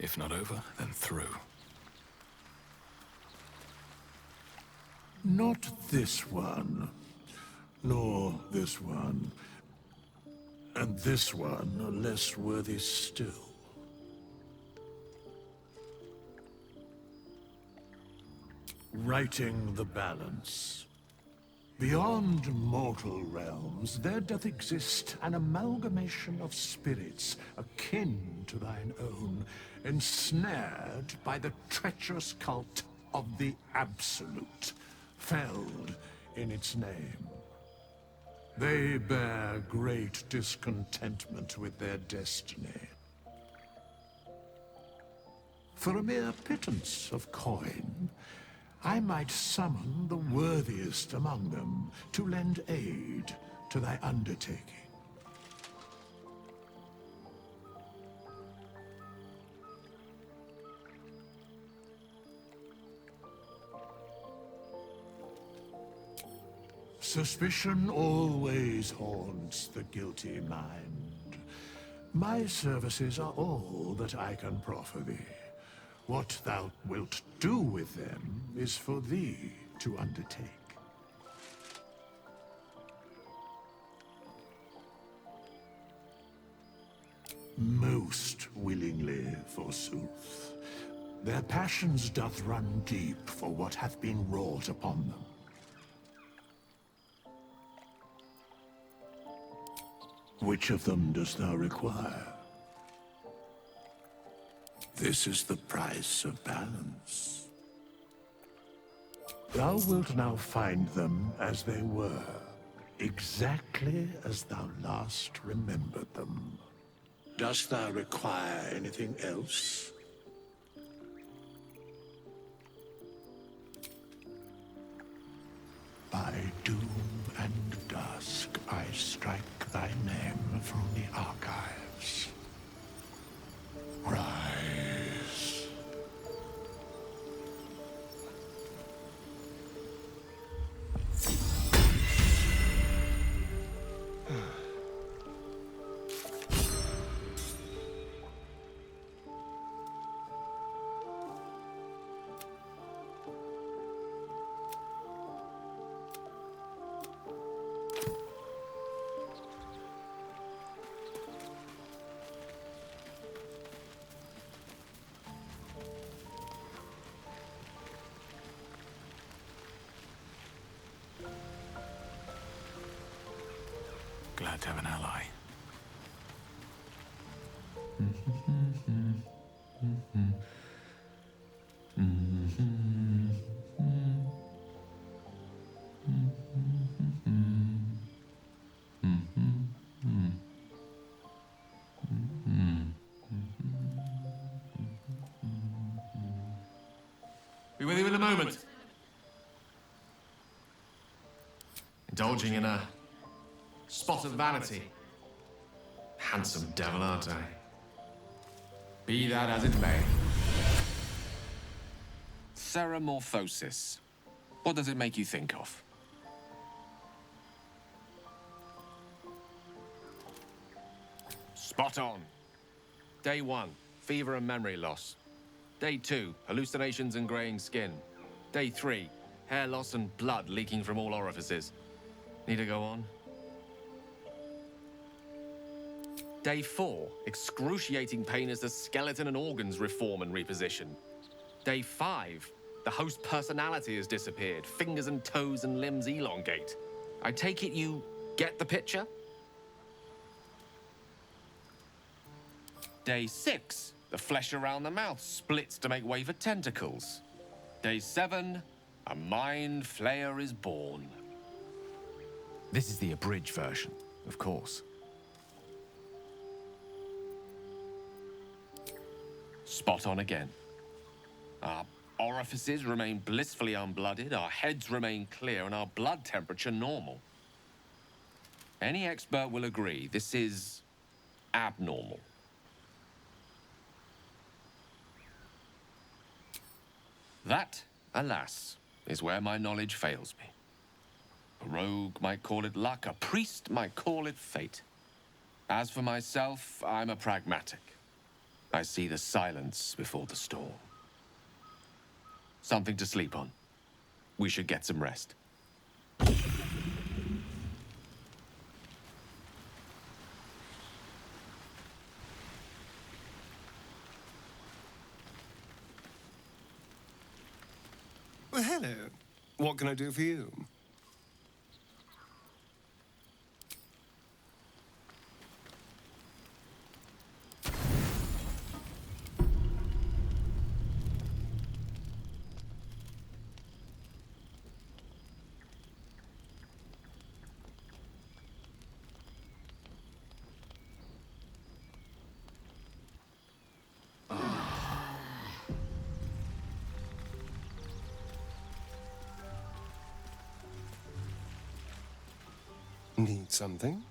If not over, then through. Not this one. Nor this one. And this one are less worthy still. Righting the balance. Beyond mortal realms, there doth exist an amalgamation of spirits akin to thine own, ensnared by the treacherous cult of the Absolute, felled in its name. They bear great discontentment with their destiny. For a mere pittance of coin, I might summon the worthiest among them to lend aid to thy undertaking. Suspicion always haunts the guilty mind. My services are all that I can proffer thee. What thou wilt do with them is for thee to undertake. Most willingly, forsooth. Their passions doth run deep for what hath been wrought upon them. Which of them dost thou require? This is the price of balance. Thou wilt now find them as they were, exactly as thou last remembered them. Dost thou require anything else? By doom and dusk I strike thy name from the archives. Rise. Glad to have an ally. Be with you in a moment. Indulging in a spot of vanity. Handsome devil, aren't I? Be that as it may. Ceramorphosis. What does it make you think of? Spot on. Day 1, fever and memory loss. Day 2, hallucinations and graying skin. Day 3, hair loss and blood leaking from all orifices. Need to go on? Day 4, excruciating pain as the skeleton and organs reform and reposition. Day 5, the host personality has disappeared. Fingers and toes and limbs elongate. I take it you get the picture? Day 6, the flesh around the mouth splits to make way for tentacles. Day 7, a mind flayer is born. This is the abridged version, of course. Spot on again. Our orifices remain blissfully unblooded, our heads remain clear, and our blood temperature normal. Any expert will agree this is abnormal. That, alas, is where my knowledge fails me. A rogue might call it luck, a priest might call it fate. As for myself, I'm a pragmatic. I see the silence before the storm. Something to sleep on. We should get some rest. Well, hello. What can I do for you? Need something?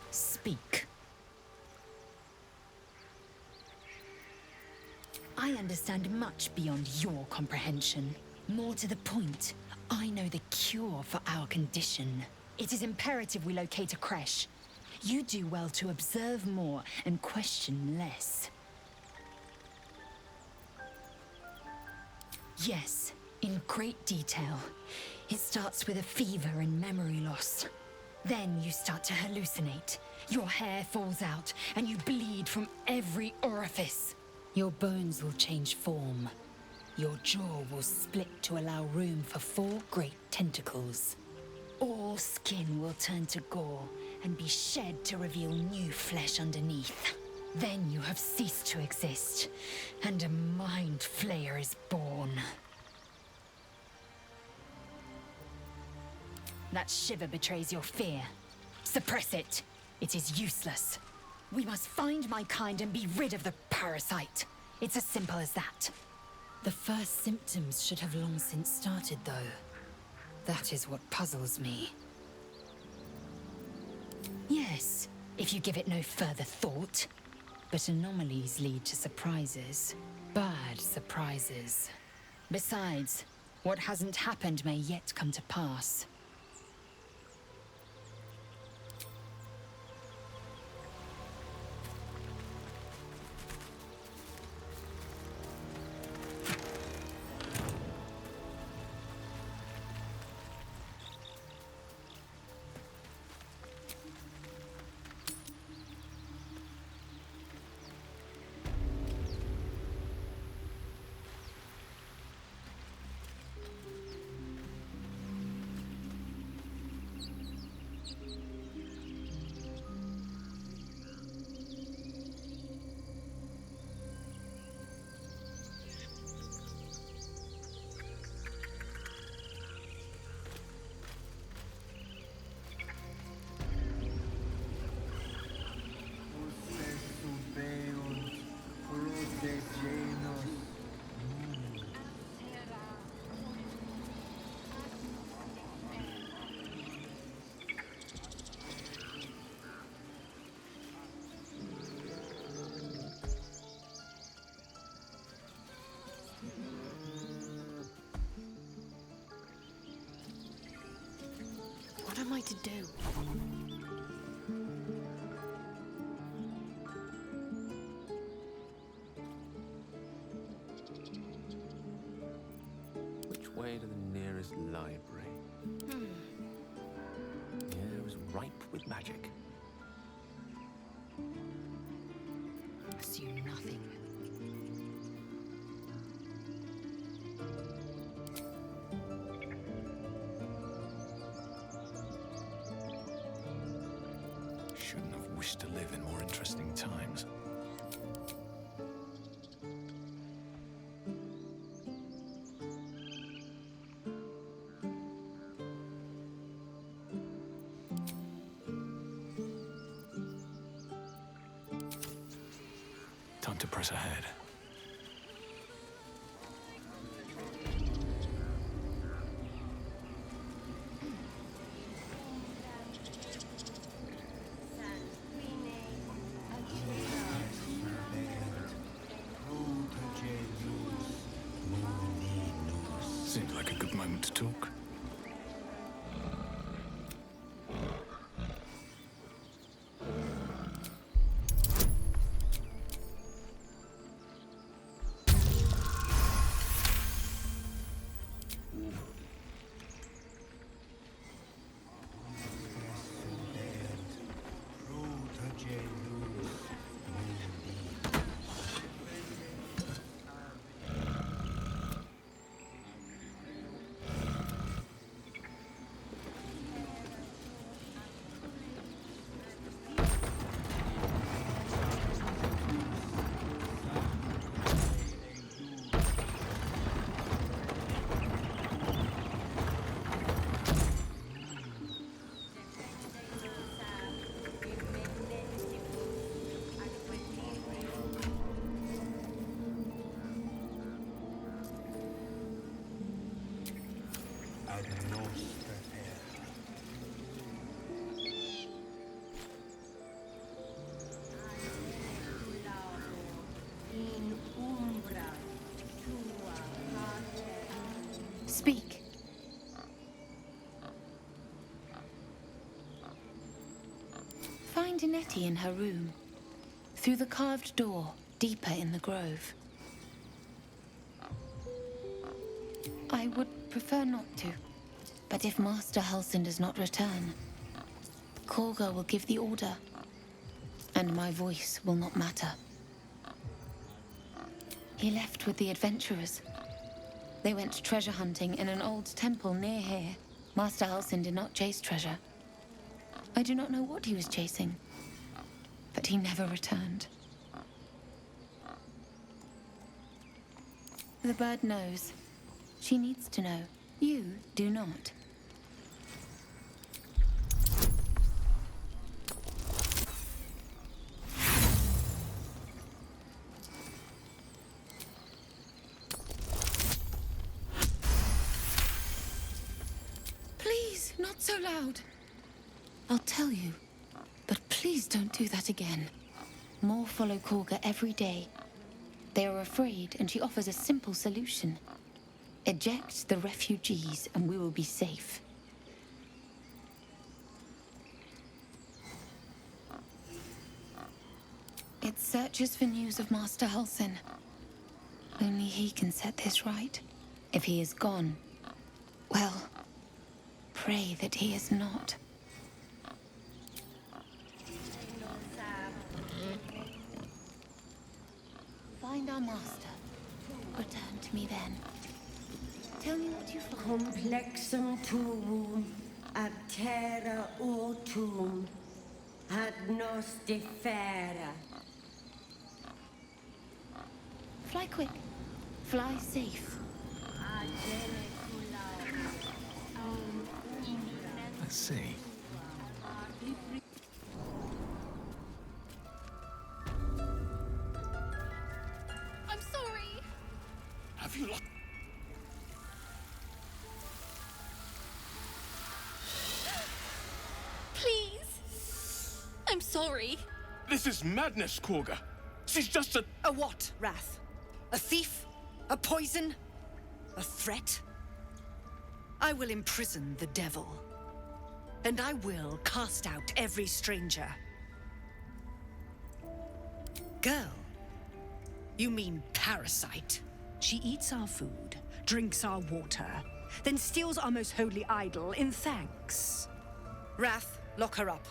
Speak. I understand much beyond your comprehension. More to the point, I know the cure for our condition. It is imperative we locate a creche. You do well to observe more and question less. Yes, in great detail. It starts with a fever and memory loss. Then you start to hallucinate. Your hair falls out, and you bleed from every orifice. Your bones will change form. Your jaw will split to allow room for 4 great tentacles. All skin will turn to gore and be shed to reveal new flesh underneath. Then you have ceased to exist, and a mind flayer is born. That shiver betrays your fear. Suppress it. It is useless. We must find my kind and be rid of the parasite. It's as simple as that. The first symptoms should have long since started, though. That is what puzzles me. Yes, if you give it no further thought. But anomalies lead to surprises. Bad surprises. Besides, what hasn't happened may yet come to pass. What am I to do? Which way to the nearest library? The air is ripe with magic. Assume nothing. Shouldn't have wished to live in more interesting times. Time to press ahead. Seems like a good moment to talk. Speak. Find Nettie in her room. Through the carved door, deeper in the grove. I would prefer not to. But if Master Halsin does not return, Korga will give the order. And my voice will not matter. He left with the adventurers. They went treasure hunting in an old temple near here. Master Halsin did not chase treasure. I do not know what he was chasing, but he never returned. The bird knows. She needs to know. You do not. Please, not so loud. I'll tell you, but please don't do that again. More follow Korga every day. They are afraid, and she offers a simple solution. Eject the refugees, and we will be safe. It searches for news of Master Halsin. Only he can set this right. If he is gone, well, pray that he is not. Find our master. Return to me then. Tell me what you find. Complexum tuum, ab terra autum, ad nos defera. Fly quick. Fly safe. Let's see. I'm sorry. Have you lost? Please. I'm sorry. This is madness, Korga. She's just a... A what, Wrath? A thief? A poison? A threat? I will imprison the devil. And I will cast out every stranger. Girl, you mean parasite. She eats our food, drinks our water, then steals our most holy idol in thanks. Wrath, lock her up.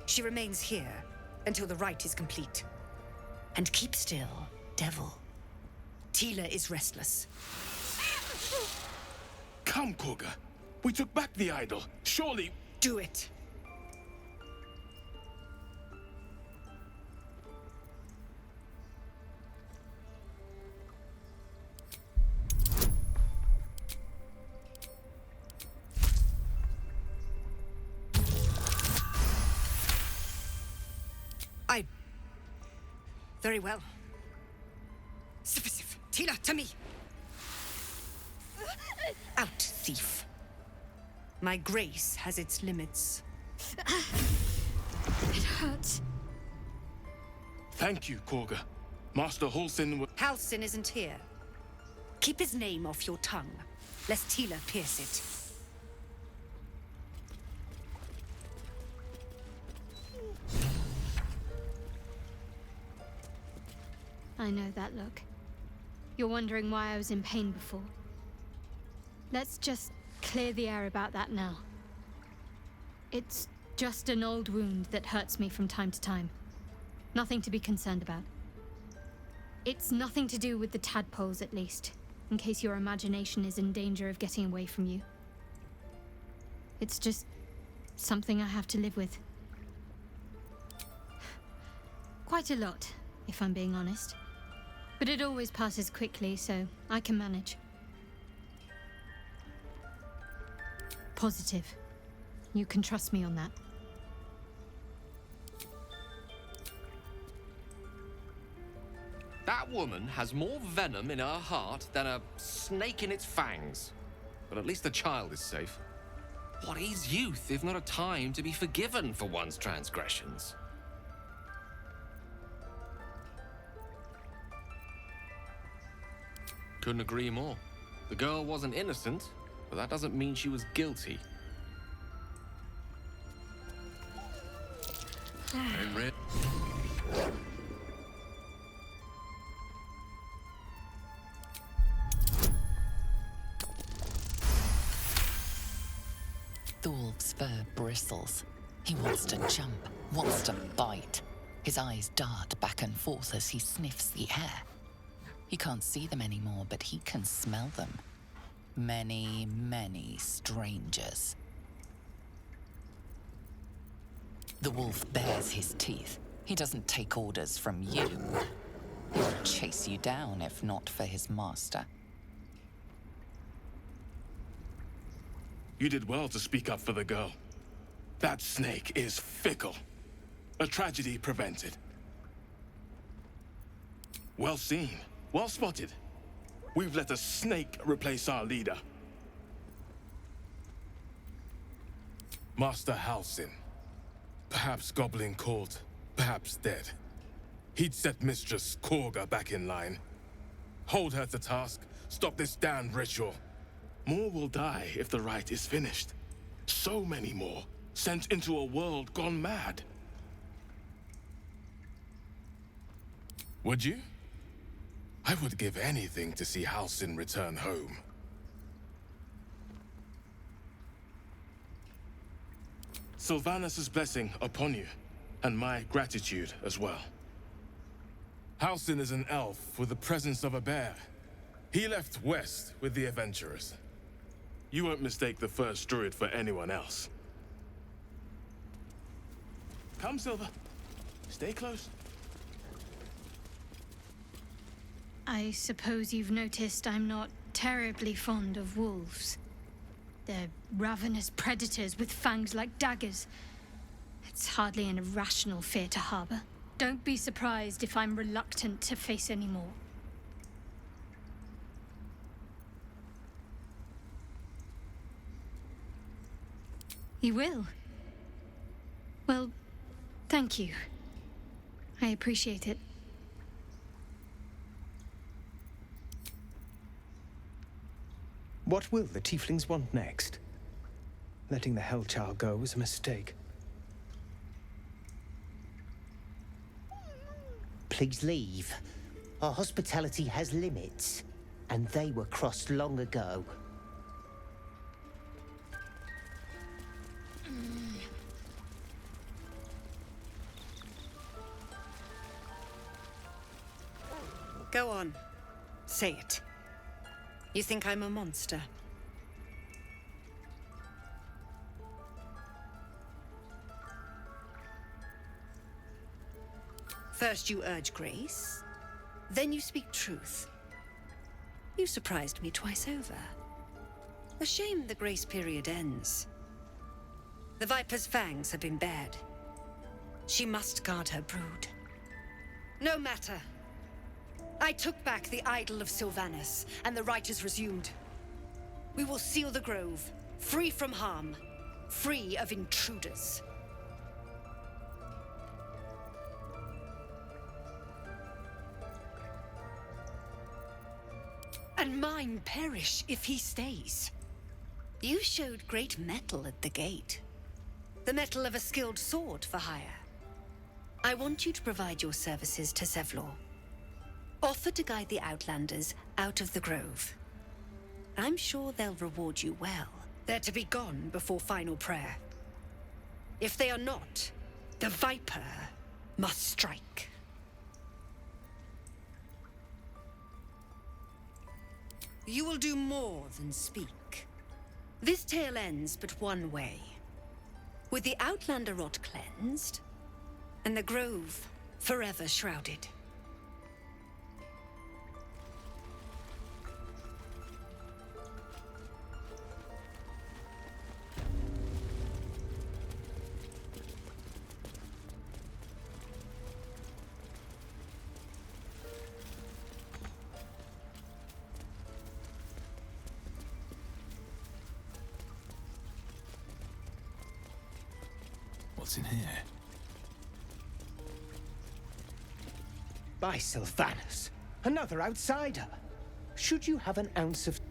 She remains here until the rite is complete. And keep still, devil. Tila is restless. Come, Korga. We took back the idol. Surely... Do it. Very well. Sif, Tila, to me! Out, thief. My grace has its limits. It hurts. Thank you, Korga. Master Halsin... Halsin isn't here. Keep his name off your tongue. lest Tila pierce it. I know that look. You're wondering why I was in pain before. Let's just clear the air about that now. It's just an old wound that hurts me from time to time. Nothing to be concerned about. It's nothing to do with the tadpoles, at least, in case your imagination is in danger of getting away from you. It's just something I have to live with. Quite a lot, if I'm being honest. But it always passes quickly, so I can manage. Positive. You can trust me on that. That woman has more venom in her heart than a snake in its fangs. But at least the child is safe. What is youth if not a time to be forgiven for one's transgressions? Couldn't agree more. The girl wasn't innocent, but that doesn't mean she was guilty. Thorv's fur bristles. He wants to jump, wants to bite. His eyes dart back and forth as he sniffs the air. He can't see them anymore, but he can smell them. Many, many strangers. The wolf bares his teeth. He doesn't take orders from you. He would chase you down if not for his master. You did well to speak up for the girl. That snake is fickle. A tragedy prevented. Well seen. Well spotted. We've let a snake replace our leader. Master Halsin. Perhaps goblin caught, perhaps dead. He'd set Mistress Korga back in line. Hold her to task, stop this damned ritual. More will die if the rite is finished. So many more, sent into a world gone mad. Would you? I would give anything to see Halsin return home. Sylvanus' blessing upon you, and my gratitude as well. Halsin is an elf with the presence of a bear. He left west with the adventurers. You won't mistake the first druid for anyone else. Come, Silver. Stay close. I suppose you've noticed I'm not terribly fond of wolves. They're ravenous predators with fangs like daggers. It's hardly an irrational fear to harbor. Don't be surprised if I'm reluctant to face any more. You will? Well, thank you. I appreciate it. What will the tieflings want next? Letting the Hellchild go was a mistake. Please leave. Our hospitality has limits, and they were crossed long ago. Go on. Say it. You think I'm a monster? First you urge grace, then you speak truth. You surprised me twice over. A shame the grace period ends. The Viper's fangs have been bared. She must guard her brood. No matter. I took back the idol of Sylvanus, and the rite is resumed. We will seal the grove, free from harm, free of intruders. And line perish if he stays. You showed great mettle at the gate. The mettle of a skilled sword for hire. I want you to provide your services to Zevlor. Offer to guide the Outlanders out of the Grove. I'm sure they'll reward you well. They're to be gone before final prayer. If they are not, the Viper must strike. You will do more than speak. This tale ends but one way. With the Outlander rot cleansed, and the Grove forever shrouded. What's in here? By Sylvanus, another outsider. Should you have an ounce of...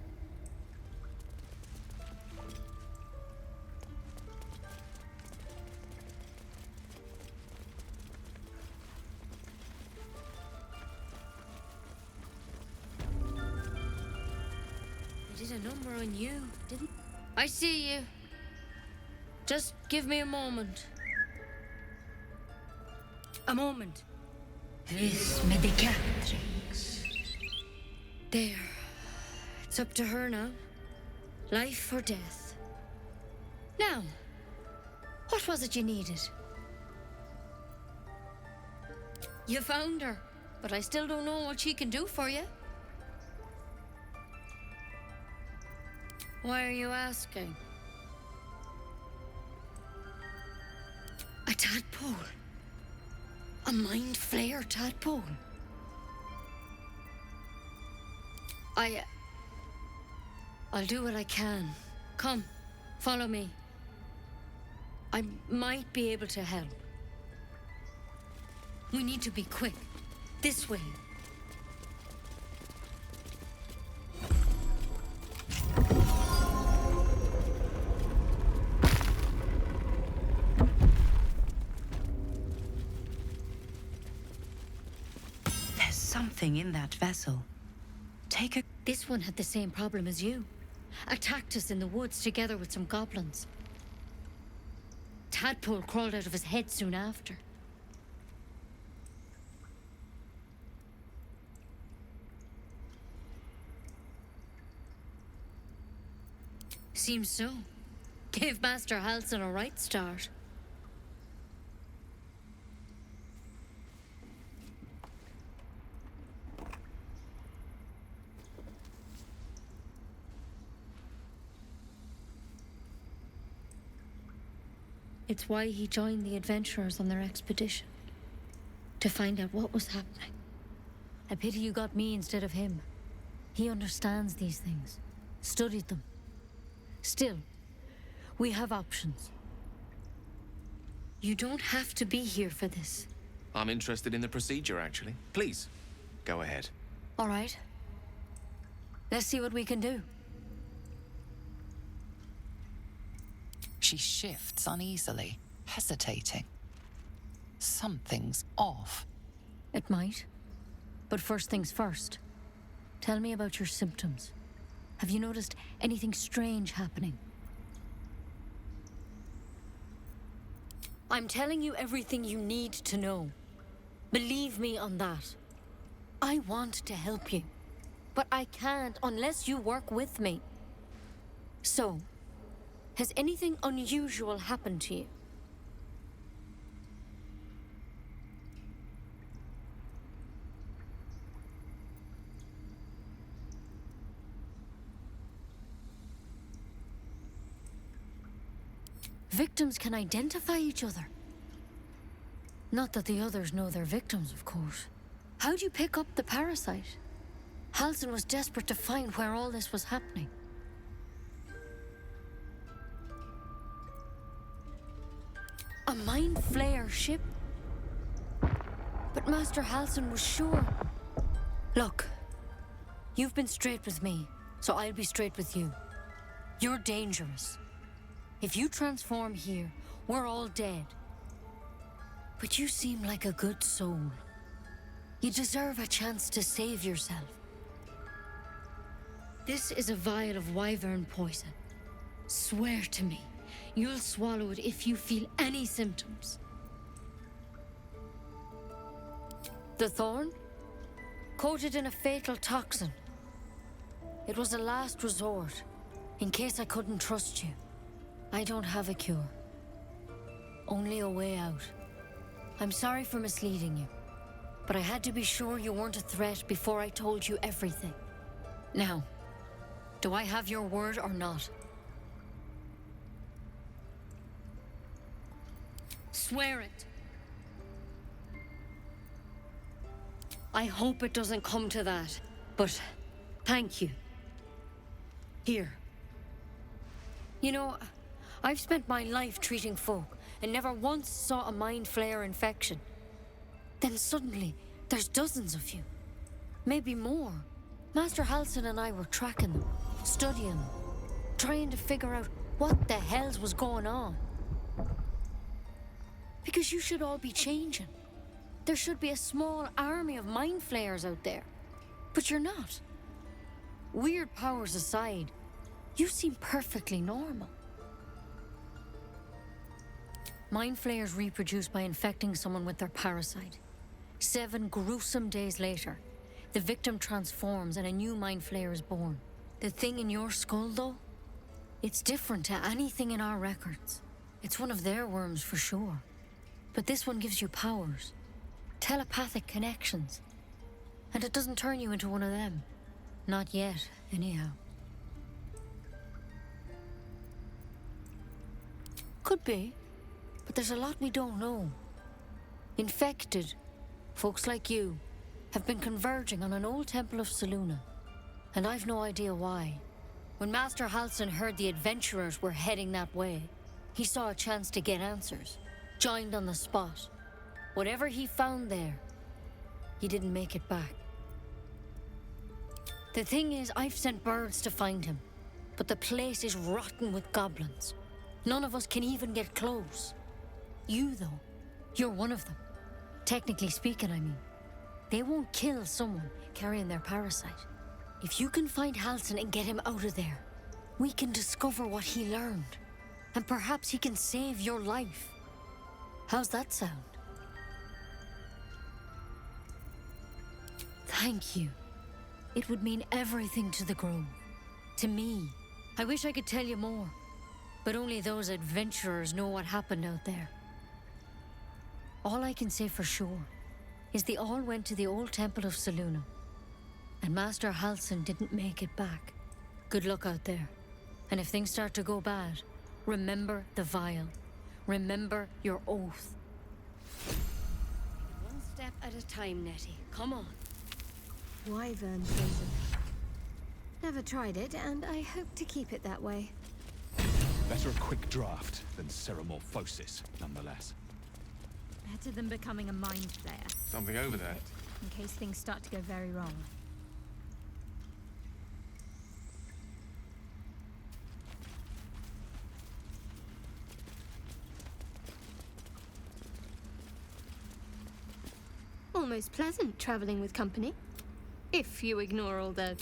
I did a number on you, didn't I? See you. Just give me a moment. A moment. Vis medicatrix. There. It's up to her now. Life or death. Now, what was it you needed? You found her, but I still don't know what she can do for you. Why are you asking? A tadpole. A mind flayer tadpole. I'll do what I can. Come, follow me. I might be able to help. We need to be quick. This way. There's something in that vessel. Take a... This one had the same problem as you. Attacked us in the woods together with some goblins. Tadpole crawled out of his head soon after. Seems so. Gave Master Halsin a right start. It's why he joined the adventurers on their expedition. To find out what was happening. A pity you got me instead of him. He understands these things. Studied them. Still, we have options. You don't have to be here for this. I'm interested in the procedure, actually. Please, go ahead. All right. Let's see what we can do. She shifts uneasily, hesitating. Something's off. It might. But first things first. Tell me about your symptoms. Have you noticed anything strange happening? I'm telling you everything you need to know. Believe me on that. I want to help you, but I can't unless you work with me. So, has anything unusual happened to you? Victims can identify each other. Not that the others know they're victims, of course. How'd you pick up the parasite? Halsin was desperate to find where all this was happening. A mind flayer ship? But Master Halsin was sure. Look, You've been straight with me, so I'll be straight with you. You're dangerous. If you transform here, we're all dead. But you seem like a good soul. You deserve a chance to save yourself. This is a vial of wyvern poison. Swear to me, you'll swallow it if you feel any symptoms. The thorn? Coated in a fatal toxin. It was a last resort, in case I couldn't trust you. I don't have a cure. Only a way out. I'm sorry for misleading you, but I had to be sure you weren't a threat before I told you everything. Now, do I have your word or not? Swear it. I hope it doesn't come to that, but thank you. Here. You know, I've spent my life treating folk and never once saw a mind flayer infection. Then suddenly, there's dozens of you. Maybe more. Master Halsin and I were tracking them, studying them, trying to figure out what the hells was going on. Because you should all be changing. There should be a small army of mind flayers out there. But you're not. Weird powers aside, you seem perfectly normal. Mind flayers reproduce by infecting someone with their parasite. 7 gruesome days later, the victim transforms and a new mind flayer is born. The thing in your skull, though, it's different to anything in our records. It's one of their worms for sure. But this one gives you powers. Telepathic connections. And it doesn't turn you into one of them. Not yet, anyhow. Could be, but there's a lot we don't know. Infected, folks like you, have been converging on an old temple of Selûne, and I've no idea why. When Master Halsin heard the adventurers were heading that way, he saw a chance to get answers, joined on the spot. Whatever he found there, he didn't make it back. The thing is, I've sent birds to find him, but the place is rotten with goblins. None of us can even get close. You, though, you're one of them. Technically speaking, I mean. They won't kill someone carrying their parasite. If you can find Halsin and get him out of there, we can discover what he learned. And perhaps he can save your life. How's that sound? Thank you. It would mean everything to the Grove. To me. I wish I could tell you more. But only those adventurers know what happened out there. All I can say for sure is they all went to the old temple of Selûne. And Master Halsin didn't make it back. Good luck out there. And if things start to go bad, remember the vial. Remember your oath. One step at a time, Nettie. Come on. Wyvern poison. Never tried it, and I hope to keep it that way. Better a quick draft than ceremorphosis, nonetheless. Better than becoming a mind flayer. Something over there. In case things start to go very wrong. Almost pleasant traveling with company. If you ignore all the...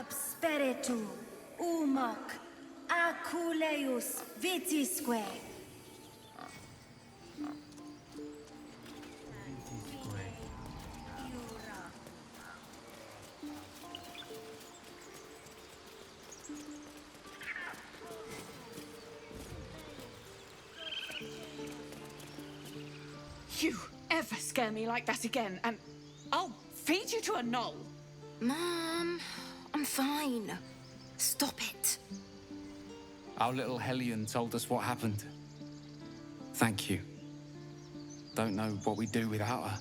spiritu, umok, aculeus vitisque. You ever scare me like that again, and I'll feed you to a knoll. Mom, I'm fine. Stop it. Our little Hellion told us what happened. Thank you. Don't know what we'd do without her.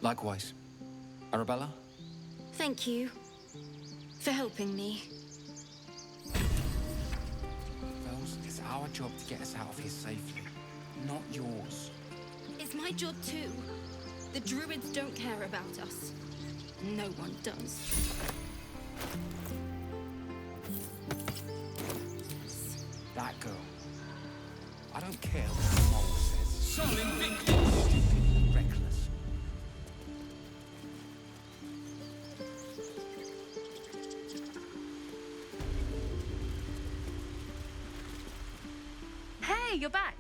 Likewise. Arabella? Thank you for helping me. Bells, it's our job to get us out of here safely, not yours. It's my job too. The druids don't care about us. No one does. That girl. I don't care what the mole says. Solid victim! Reckless. Hey, you're back.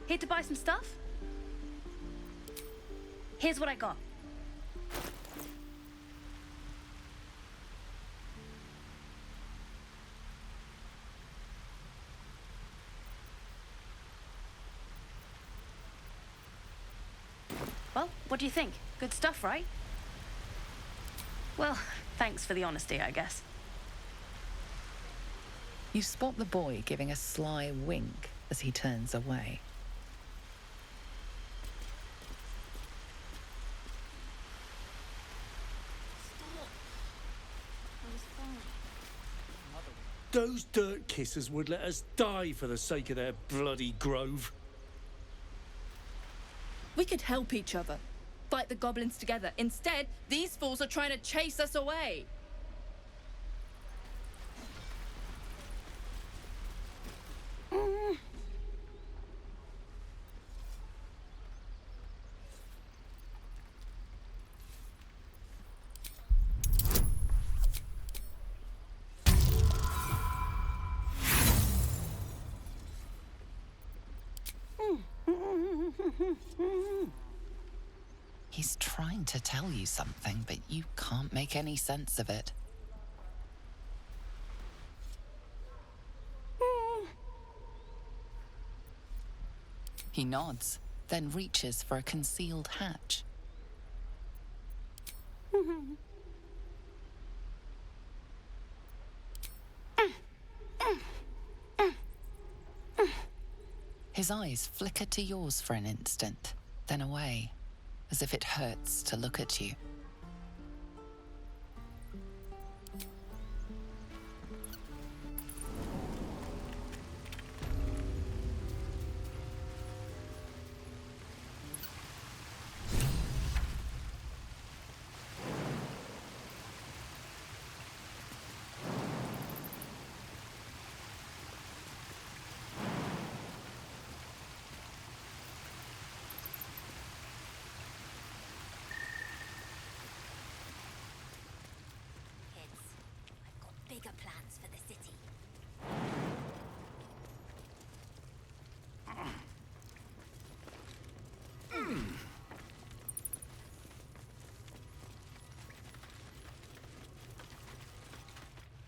Here to buy some stuff? Here's what I got. Well, what do you think? Good stuff, right? Well, thanks for the honesty, I guess. You spot the boy giving a sly wink as he turns away. Those dirt kissers would let us die for the sake of their bloody grove. We could help each other. Fight the goblins together. Instead, these fools are trying to chase us away. He's trying to tell you something, but you can't make any sense of it. He nods, then reaches for a concealed hatch. His eyes flicker to yours for an instant, then away, as if it hurts to look at you. Bigger plans for the city.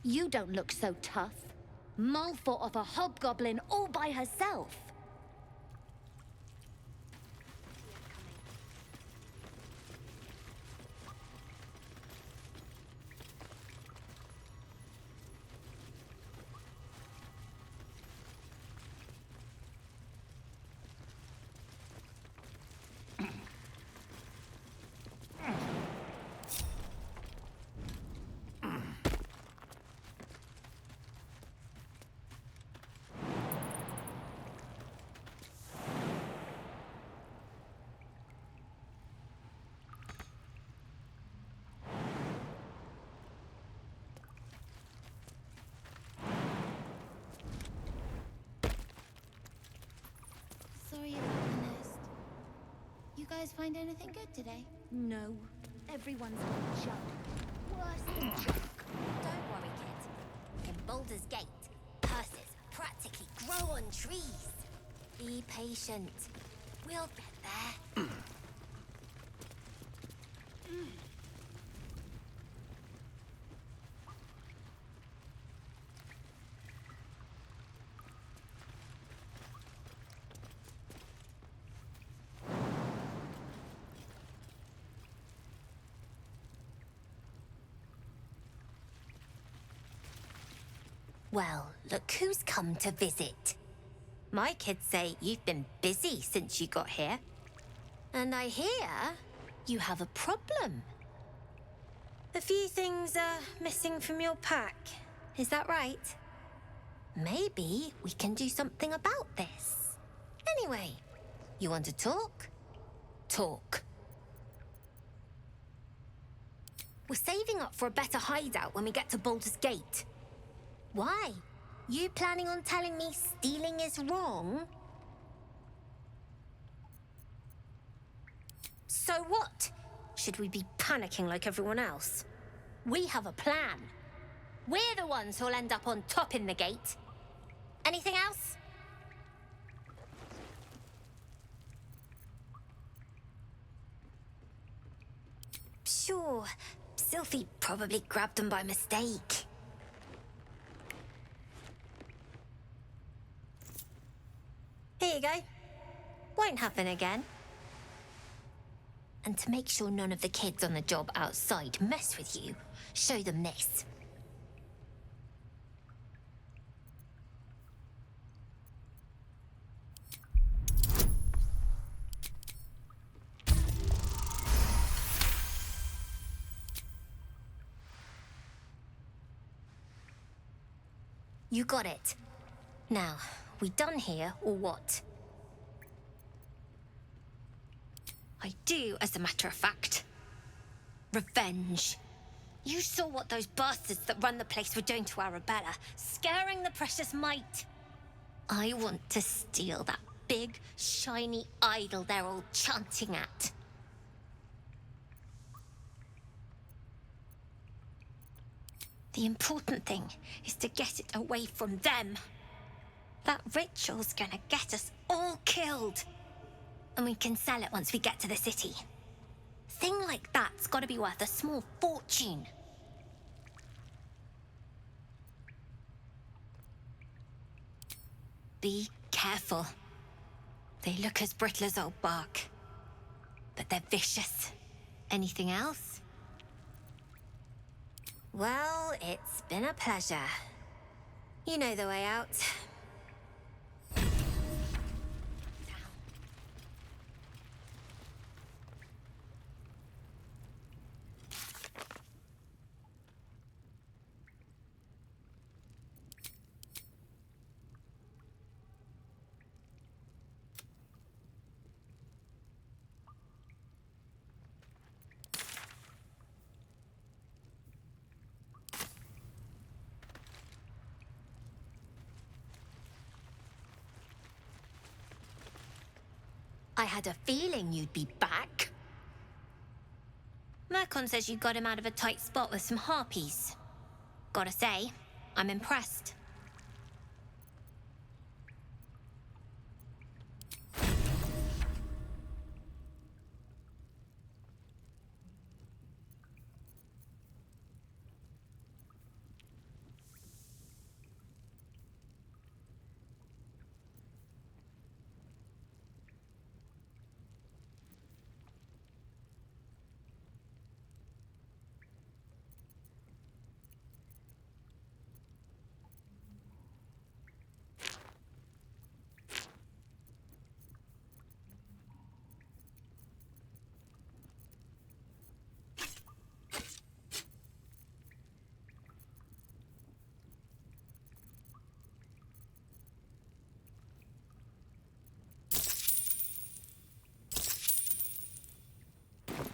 You don't look so tough. Mole fought off a hobgoblin all by herself. guys find anything good today? No. Everyone's been junk. Worse than junk. Don't worry, kid. In Baldur's Gate, curses practically grow on trees. Be patient. We'll get there. Well, look who's come to visit. My kids say you've been busy since you got here. And I hear you have a problem. A few things are missing from your pack. Is that right? Maybe we can do something about this. Anyway, you want to talk? Talk. We're saving up for a better hideout when we get to Baldur's Gate. Why? You planning on telling me stealing is wrong? So what? Should we be panicking like everyone else? We have a plan. We're the ones who'll end up on top in the gate. Anything else? Sure. Sylphie probably grabbed them by mistake. Here you go. Won't happen again. And to make sure none of the kids on the job outside mess with you, show them this. You got it. Now, we done here, or what? I do, as a matter of fact. Revenge. You saw what those bastards that run the place were doing to Arabella, scaring the precious mite. I want to steal that big, shiny idol they're all chanting at. The important thing is to get it away from them. That ritual's gonna get us all killed. And we can sell it once we get to the city. Thing like that's gotta be worth a small fortune. Be careful. They look as brittle as old bark. But they're vicious. Anything else? Well, it's been a pleasure. You know the way out. I had a feeling you'd be back. Mercon says you got him out of a tight spot with some harpies. Gotta say, I'm impressed.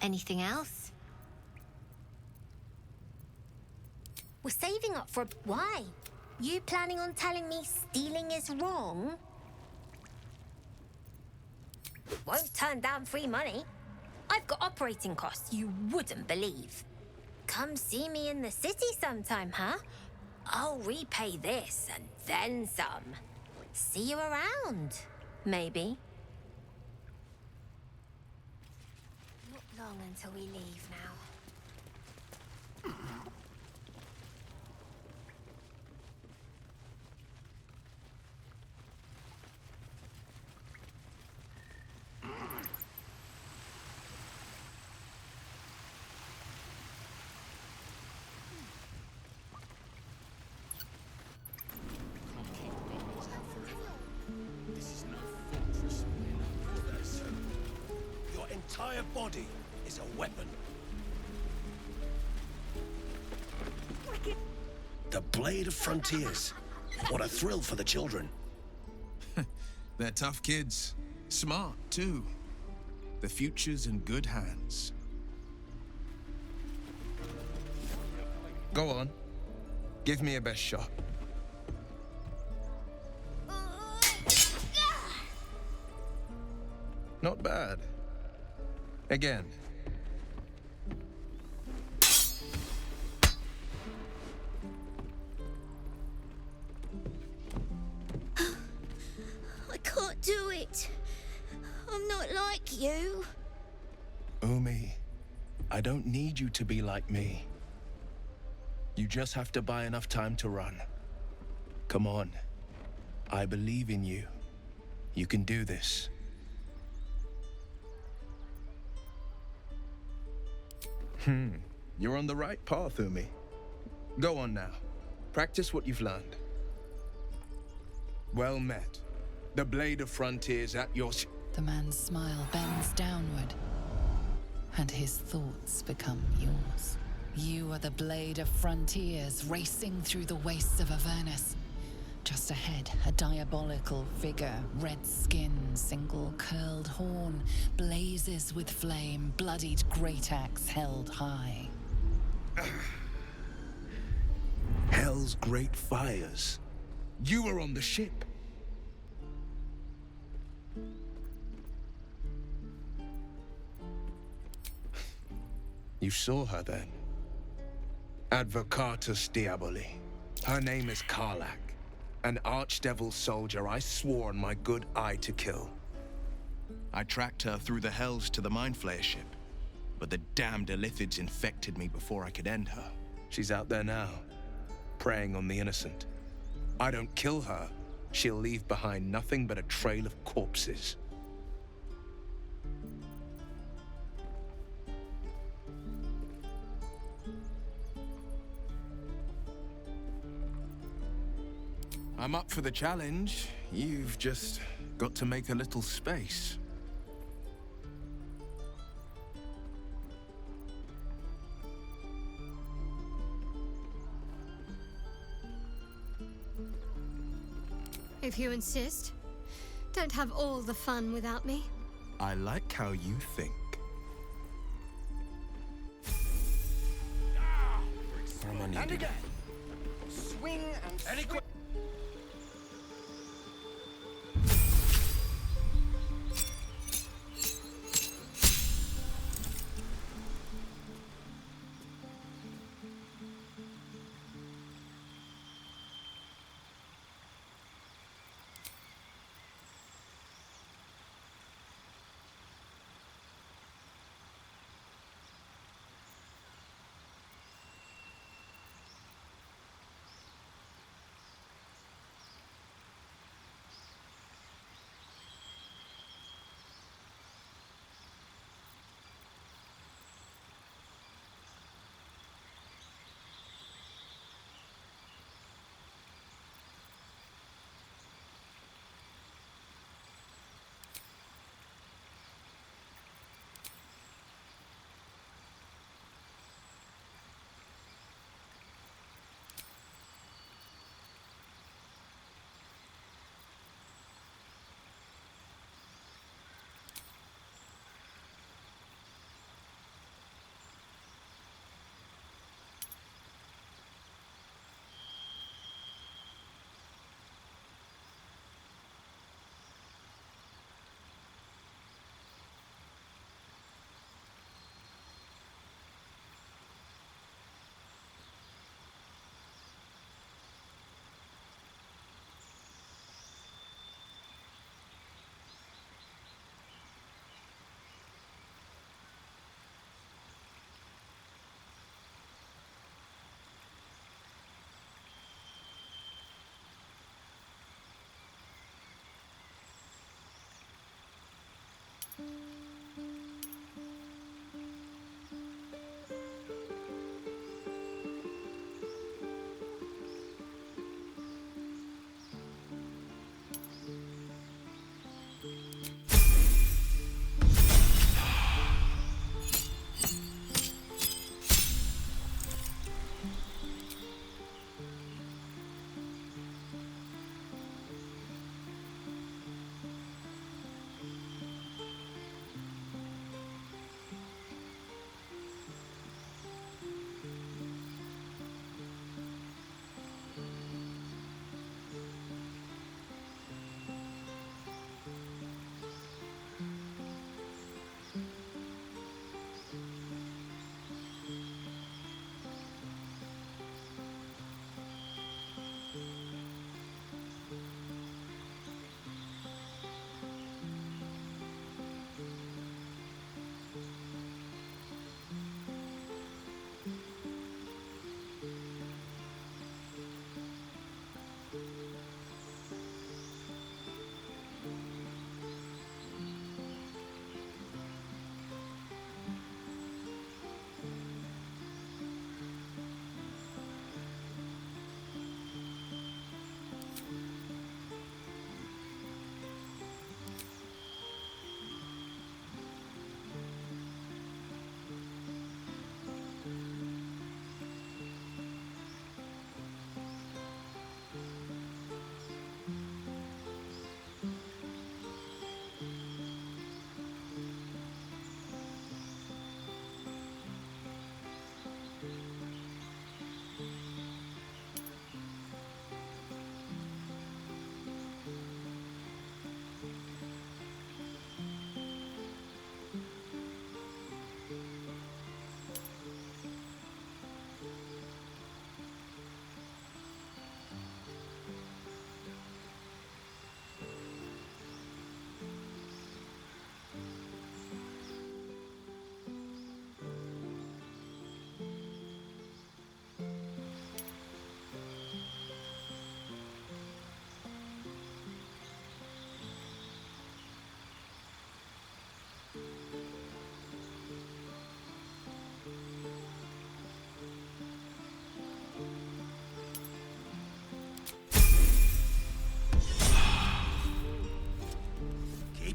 Anything else? We're saving up for... Why? You planning on telling me stealing is wrong? Won't turn down free money. I've got operating costs you wouldn't believe. Come see me in the city sometime, huh? I'll repay this and then some. See you around, maybe. Not long until we leave now. Your entire body is a weapon. The Blade of Frontiers. What a thrill for the children. They're tough kids. Smart, too. The future's in good hands. Go on. Give me a best shot. Not bad. Again. I can't do it. I'm not like you. Umi, I don't need you to be like me. You just have to buy enough time to run. Come on. I believe in you. You can do this. You're on the right path, Umi. Go on now. Practice what you've learned. Well met. The Blade of Frontiers at your... The man's smile bends downward, and his thoughts become yours. You are the Blade of Frontiers, racing through the wastes of Avernus. Just ahead, a diabolical figure, red skin, single curled horn, blazes with flame, bloodied great axe held high. Hell's great fires. You were on the ship. You saw her then. Advocatus Diaboli. Her name is Karlach. An archdevil soldier I swore on my good eye to kill. I tracked her through the hells to the Mind Flayer ship, but the damned Illithids infected me before I could end her. She's out there now, preying on the innocent. I don't kill her, she'll leave behind nothing but a trail of corpses. I'm up for the challenge. You've just got to make a little space. If you insist. Don't have all the fun without me. I like how you think. And again. Swing and swing.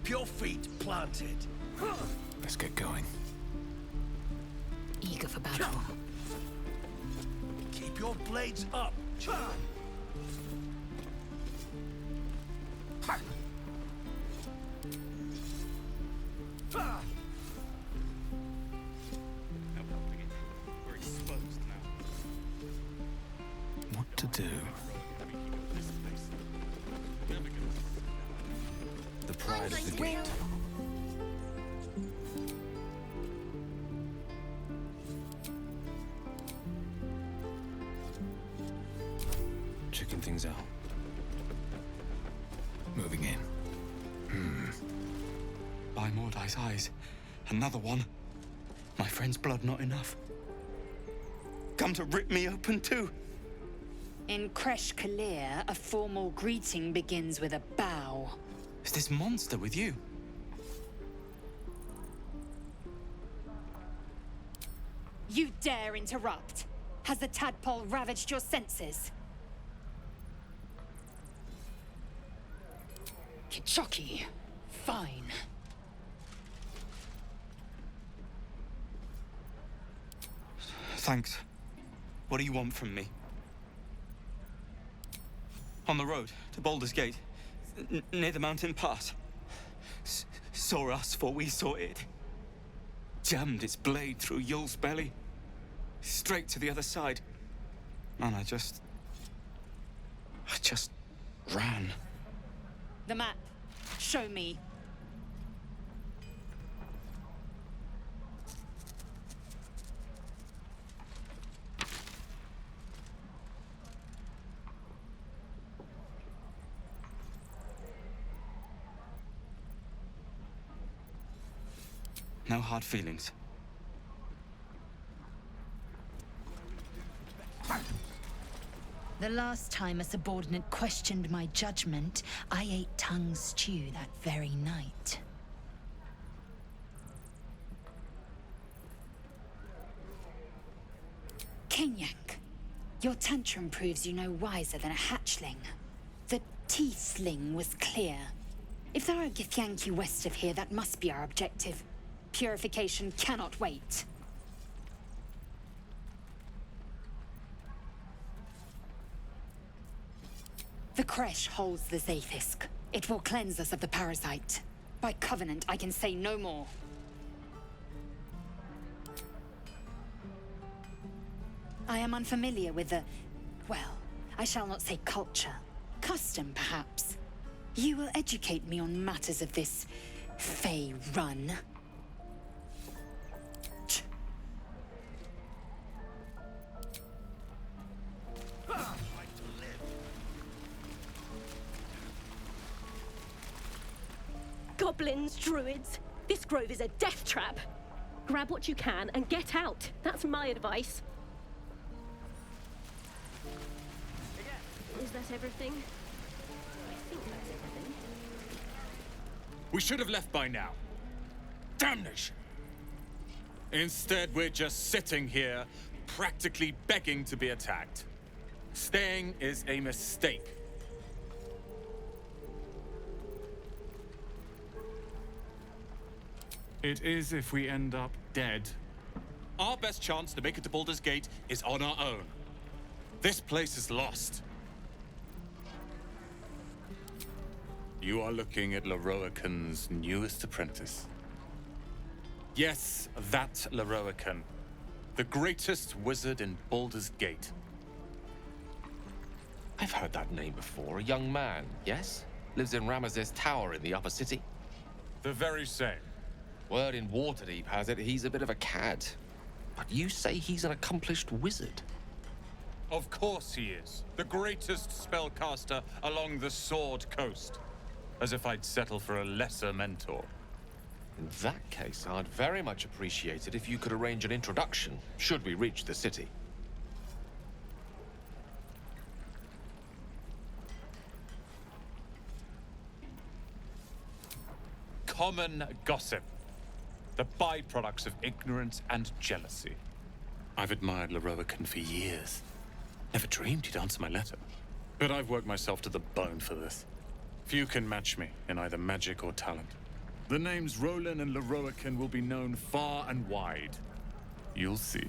Keep your feet planted. Let's get going. Eager for battle. Keep your blades up. We're exposed now. What to do? The pride of the gate. Checking things out. Moving in. By Mordai's eyes. Another one. My friend's blood not enough. Come to rip me open too. In Kresh Kalir, a formal greeting begins with a bow. Is this monster with you? You dare interrupt? Has the tadpole ravaged your senses? Kichoki. Fine. Thanks. What do you want from me? On the road to Baldur's Gate, near the mountain pass. Saw us for we saw it. Jammed its blade through Yul's belly. Straight to the other side. And I just ran. The map. Show me. No hard feelings. The last time a subordinate questioned my judgment, I ate tongue stew that very night. Kenyak, your tantrum proves you no wiser than a hatchling. The tiefling was clear. If there are Githyanki west of here, that must be our objective. Purification cannot wait. The Kresh holds the Zaithisk. It will cleanse us of the parasite. By covenant, I can say no more. I am unfamiliar with the... well, I shall not say culture. Custom, perhaps. You will educate me on matters of this... Fey run. Goblins, druids. This grove is a death trap. Grab what you can and get out. That's my advice. Is that everything? I think that's everything. We should have left by now. Damnation! Instead, we're just sitting here, practically begging to be attacked. Staying is a mistake. It is if we end up dead. Our best chance to make it to Baldur's Gate is on our own. This place is lost. You are looking at Leroican's newest apprentice. Yes, that Leroican. The greatest wizard in Baldur's Gate. I've heard that name before. A young man, yes? Lives in Ramazes Tower in the upper city. The very same. Word in Waterdeep has it he's a bit of a cad. But you say he's an accomplished wizard. Of course he is. The greatest spellcaster along the Sword Coast. As if I'd settle for a lesser mentor. In that case, I'd very much appreciate it if you could arrange an introduction, should we reach the city. Common gossip. The byproducts of ignorance and jealousy. I've admired Leroican for years. Never dreamed he'd answer my letter. But I've worked myself to the bone for this. Few can match me in either magic or talent. The names Roland and Leroican will be known far and wide. You'll see.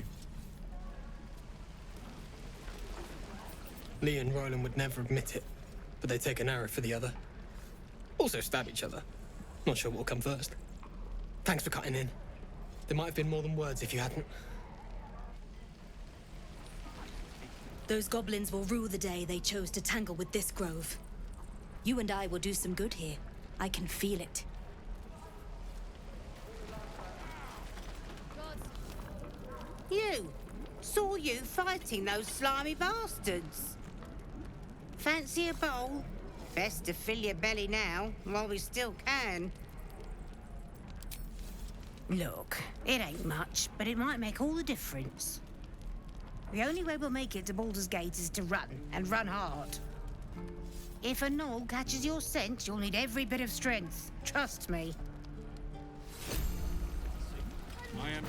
Lee and Roland would never admit it, but they'd take an arrow for the other. Also stab each other. Not sure what will come first. Thanks for cutting in. There might have been more than words if you hadn't. Those goblins will rue the day they chose to tangle with this grove. You and I will do some good here. I can feel it. You! Saw you fighting those slimy bastards. Fancy a bowl? Best to fill your belly now, while we still can. Look, it ain't much, but it might make all the difference. The only way we'll make it to Baldur's Gate is to run, and run hard. If a gnoll catches your scent, you'll need every bit of strength. Trust me. I am...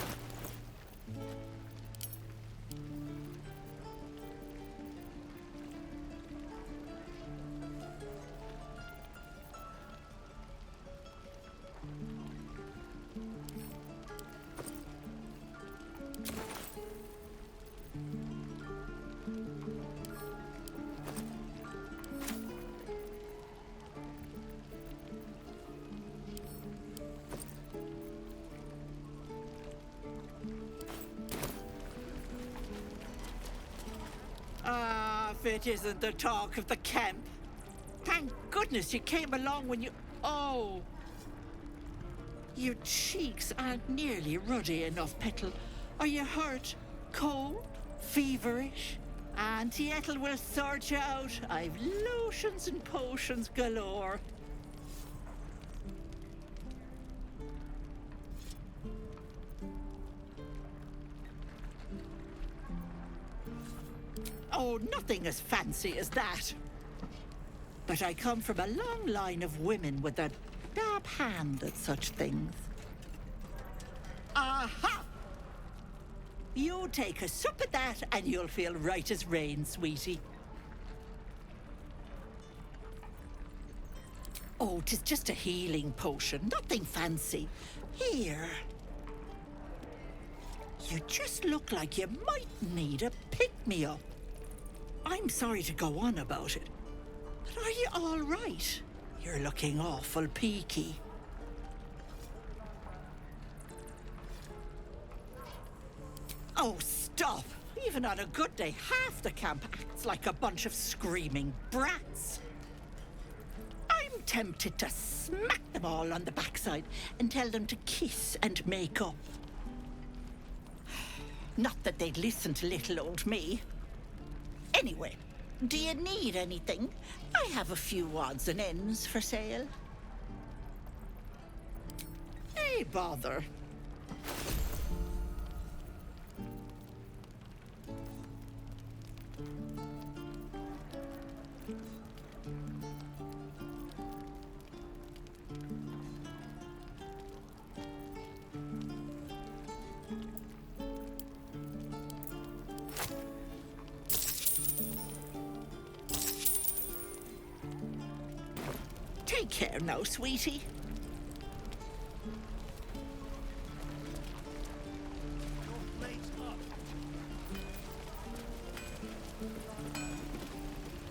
If it isn't the talk of the camp. Thank goodness you came along when you... Oh! Your cheeks aren't nearly ruddy enough, Petal. Are you hurt? Cold? Feverish? Auntie Ethel will sort you out. I've lotions and potions galore. Oh, nothing as fancy as that. But I come from a long line of women with a dab hand at such things. Aha! You take a sup at that and you'll feel right as rain, sweetie. Oh, 'tis just a healing potion, nothing fancy. Here. You just look like you might need a pick-me-up. I'm sorry to go on about it, but are you all right? You're looking awful peaky. Oh, stop! Even on a good day, half the camp acts like a bunch of screaming brats. I'm tempted to smack them all on the backside and tell them to kiss and make up. Not that they'd listen to little old me. Anyway, do you need anything? I have a few odds and ends for sale. Hey, bother. Take care now, sweetie.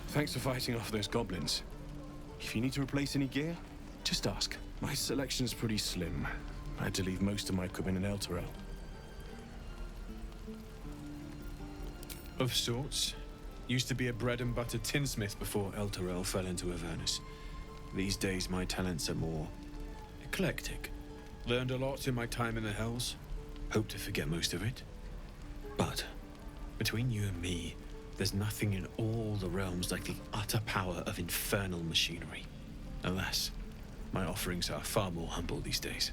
Thanks for fighting off those goblins. If you need to replace any gear, just ask. My selection's pretty slim. I had to leave most of my equipment in Elturel. Of sorts. Used to be a bread and butter tinsmith before Elturel fell into Avernus. These days my talents are more eclectic. Learned a lot in my time in the Hells. Hope to forget most of it. But between you and me, there's nothing in all the realms like the utter power of infernal machinery. Alas, my offerings are far more humble these days.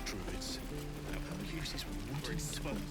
Druids. Who uses wooden tools?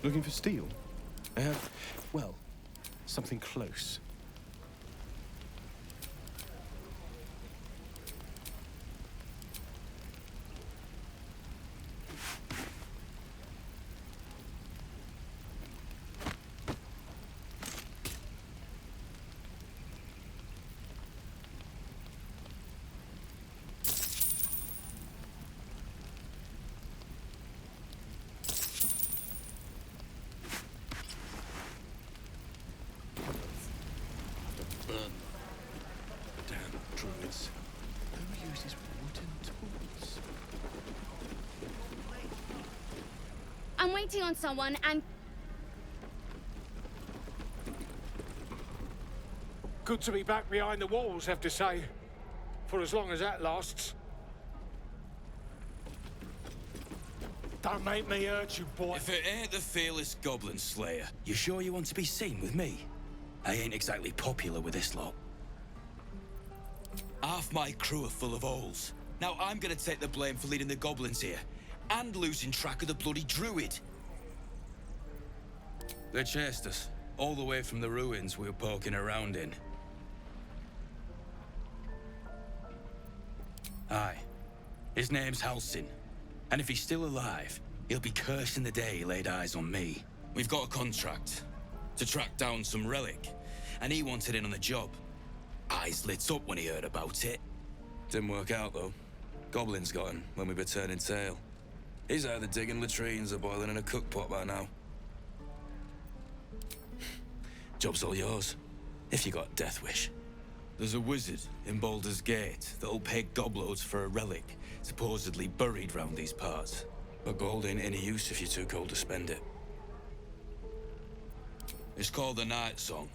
Looking for steel? I have, well, something close. Druids. Who uses wooden tools? I'm waiting on someone and... Good to be back behind the walls, have to say. For as long as that lasts. Don't make me hurt you, boy. If it ain't the fearless Goblin Slayer, you sure you want to be seen with me? I ain't exactly popular with this lot. Half my crew are full of holes. Now I'm gonna take the blame for leading the goblins here, and losing track of the bloody druid. They chased us, all the way from the ruins we were poking around in. Aye. His name's Halsin. And if he's still alive, he'll be cursing the day he laid eyes on me. We've got a contract to track down some relic, and he wanted in on the job. Eyes lit up when he heard about it. Didn't work out, though. Goblins got him when we were turning tail. He's either digging latrines or boiling in a cookpot by now. Job's all yours, if you got a death wish. There's a wizard in Baldur's Gate that'll pay gobloads for a relic supposedly buried round these parts. But gold ain't any use if you're too cold to spend it. It's called the Night Song.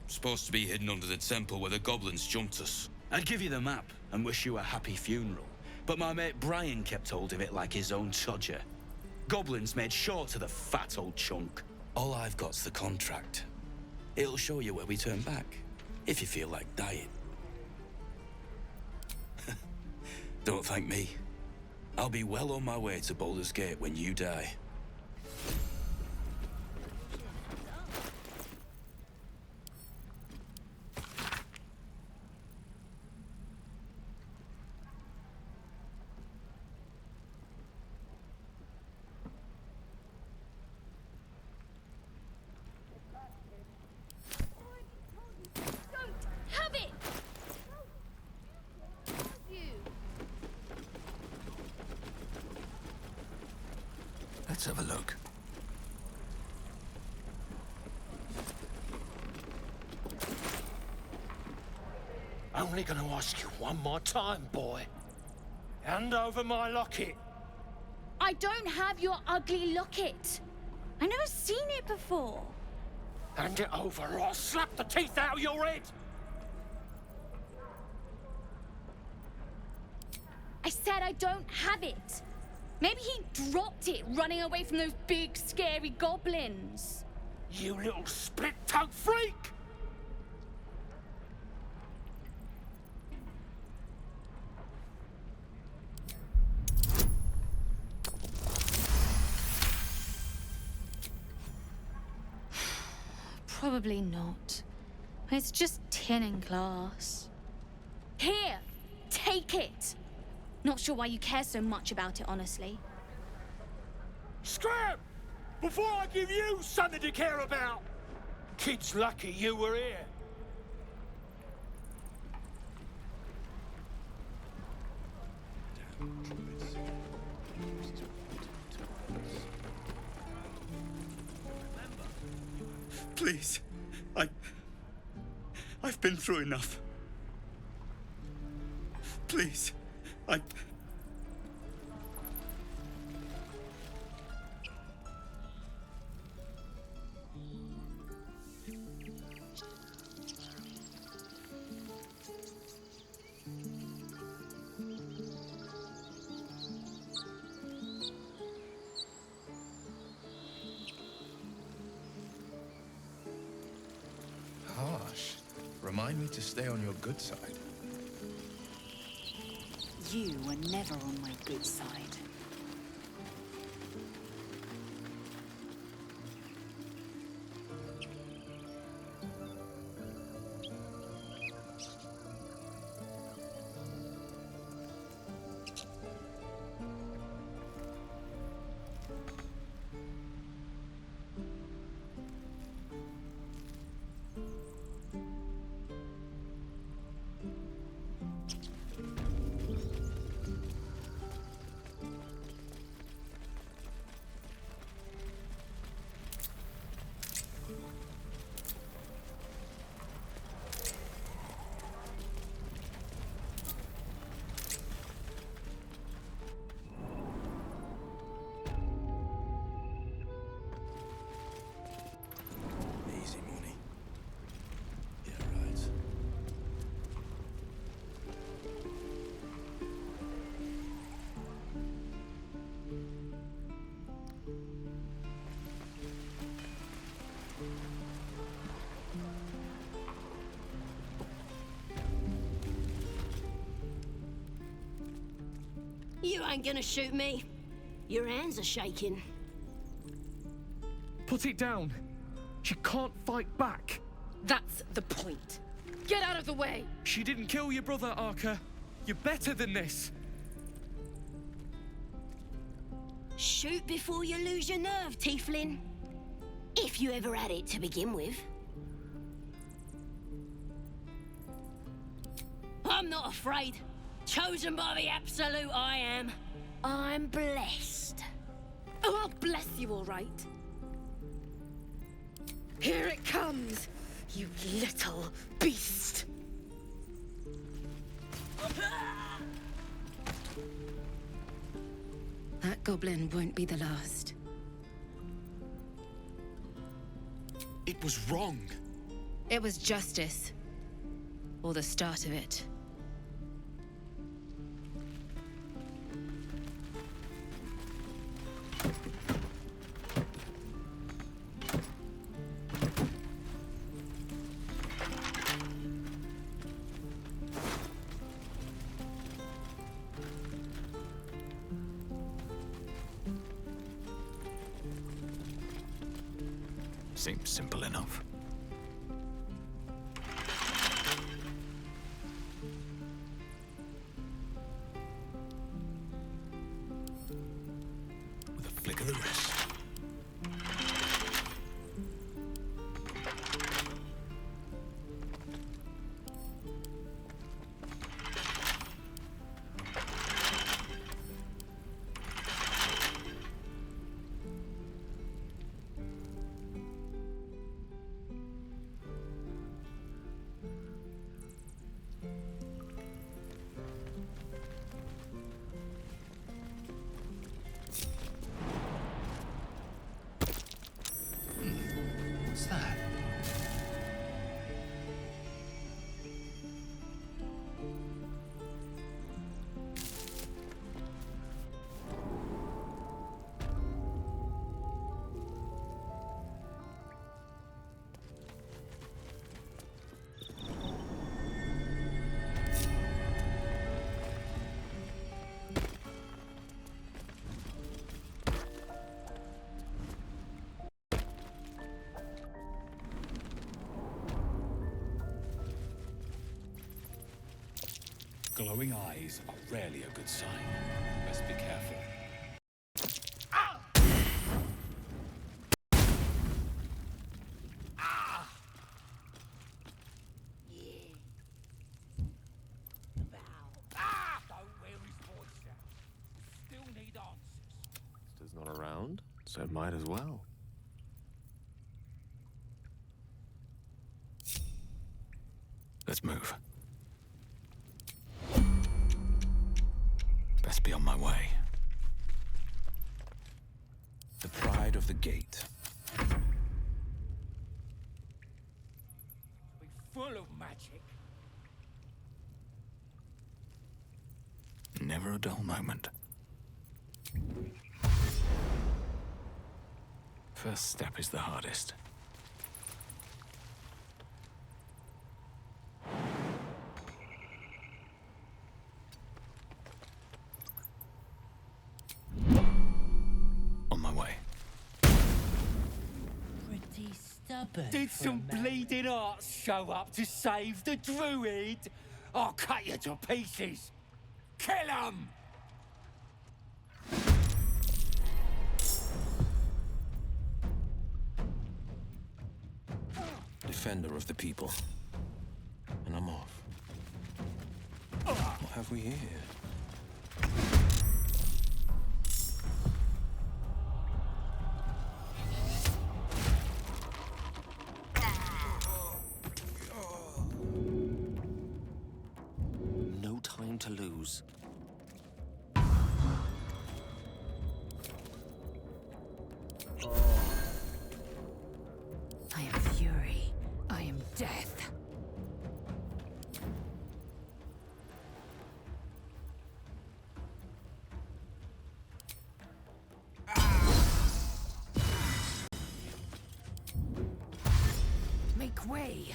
Supposed to be hidden under the temple where the goblins jumped us. I'd give you the map and wish you a happy funeral, but my mate Brian kept hold of it like his own Todger. Goblins made sure to the fat old chunk. All I've got's the contract. It'll show you where we turn back, if you feel like dying. Don't thank me. I'll be well on my way to Baldur's Gate when you die. Have it! Let's have a look. Only gonna ask you one more time, boy. Hand over my locket. I don't have your ugly locket. I've never seen it before. Hand it over or I'll slap the teeth out of your head. I said I don't have it. Maybe he dropped it running away from those big, scary goblins. You little split-tongued freak! Probably not. It's just tin and glass. Here, take it. Not sure why you care so much about it, honestly. Scram! Before I give you something to care about! Kid's lucky you were here. Please. I've been through enough. Please. Harsh. Remind me to stay on your good side. You were never on my good side. Easy money. Yeah, right. You ain't gonna shoot me. Your hands are shaking. Put it down. She can't fight back. That's the point. Get out of the way! She didn't kill your brother, Arca. You're better than this. Shoot before you lose your nerve, Tiefling. If you ever had it to begin with. not afraid. Chosen by the Absolute, I am. I'm blessed. Oh, I'll bless you, all right. Here it comes, you little beast. That goblin won't be the last. It was wrong. It was justice. Or the start of it. Seems simple enough. With a flick of the wrist. What's that? Glowing eyes are rarely a good sign. Best be careful. Don't wear his voice out. Still need answers. He's not around, so might as well. Let's move. Best be on my way. The pride of the gate. Be full of magic. Never a dull moment. First step is the hardest. On my way. Pretty stubborn. Did some bleeding arts show up to save the druid? I'll cut you to pieces. Kill him! Defender of the people. And I'm off. What have we here? No time to lose. I am fury. I am death. Make way.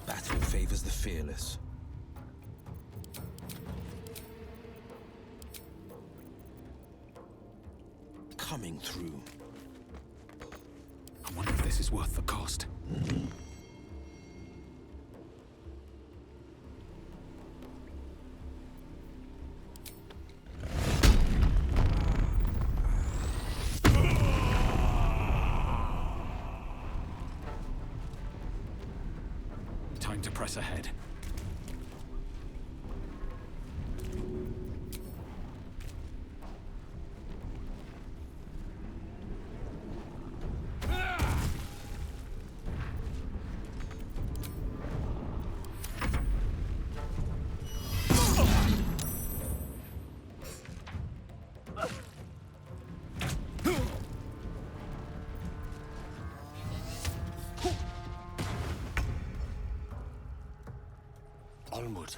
Battle favors the fearless. Coming through. I wonder if this is worth the cost. to press ahead. Onward.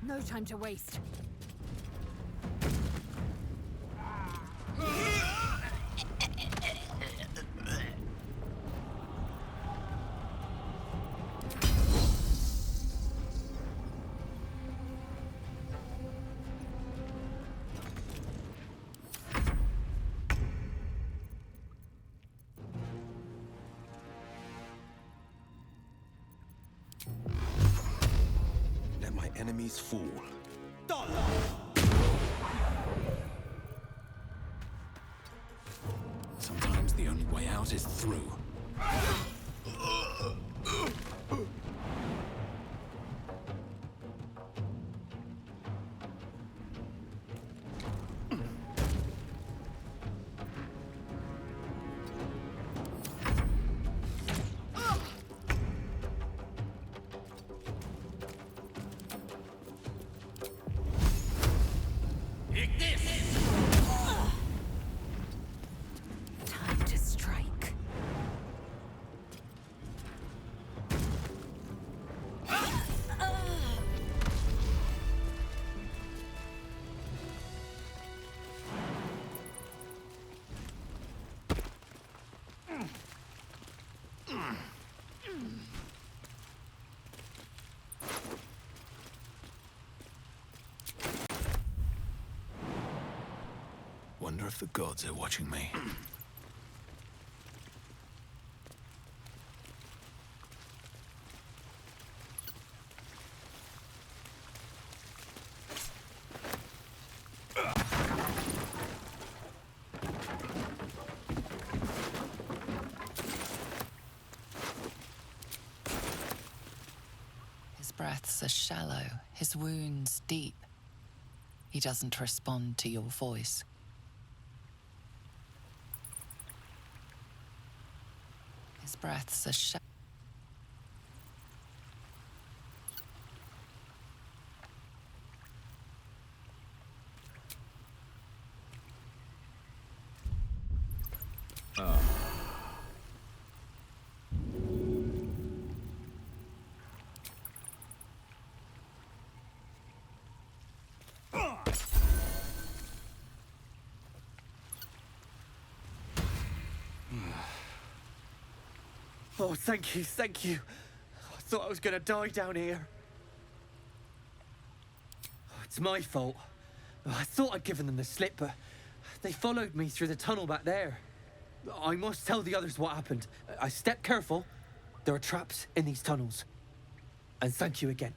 No time to waste. Let my enemies fall. Sometimes the only way out is through. Time to strike. Wonder if the gods are watching me. His breaths are shallow, his wounds deep. He doesn't respond to your voice. His breaths are shallow. Oh, thank you, thank you. I thought I was gonna die down here. Oh, it's my fault. I thought I'd given them the slip, but they followed me through the tunnel back there. I must tell the others what happened. I stepped careful. There are traps in these tunnels. And thank you again.